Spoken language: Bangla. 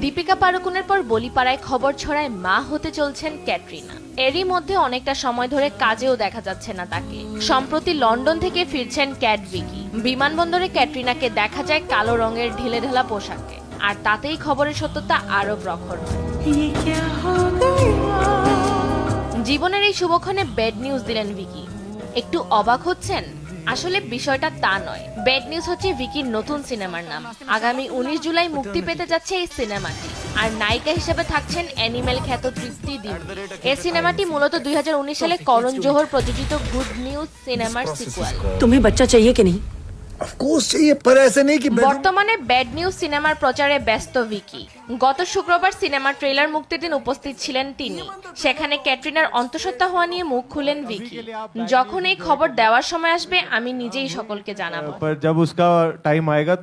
দীপিকা পাড়ুকোনের পর বলিপাড়ায় খবর ছড়ায় মা হতে চলছেন ক্যাটরিনা। এরই মধ্যে অনেকটা সময় ধরে কাজেও দেখা যাচ্ছে না তাকে। সম্প্রতি লন্ডন থেকে ফিরছেন ক্যাট ভিকি। বিমানবন্দরে ক্যাটরিনাকে দেখা যায় কালো রঙের ঢিলেঢালা পোশাকে, আর তাতেই খবরের সত্যতা আরো প্রখর হয়। জীবনের এই শুভক্ষণে ব্যাড নিউজ দিলেন ভিকি। একটু অবাক হচ্ছেন? আসলে বিষয়টা তা নয়। ব্যাড নিউজ হচ্ছে ভিকির নতুন সিনেমার নাম। আগামী 19 জুলাই মুক্তি পেতে যাচ্ছে এই সিনেমাটি, আর নায়িকা হিসেবে থাকছেন অ্যানিমেল খ্যাত তৃপ্তি দিব্যি। এই সিনেমাটি মূলত 2019 সালে করণ জোহর প্রযোজিত গুড নিউজ সিনেমার সিকুয়াল। तुम्हें बच्चा चाहिए कि नहीं? ऑफ कोर्स चाहिए, पर ऐसे नहीं कि বর্তমানে ব্যাড নিউজ সিনেমার প্রচারে ব্যস্ত ভিকি। গত শুক্রবার সিনেমার ট্রেলার মুক্তির দিন উপস্থিত ছিলেন তিনি। সেখানে ক্যাটরিনার অন্তঃসত্ত্বা হওয়া নিয়ে মুখ খুলেন ভিকি। যখন এই খবর দেওয়ার সময় আসবে, আমি নিজেই সকলকে জানাবো। पर जब उसका टाइम आएगा तो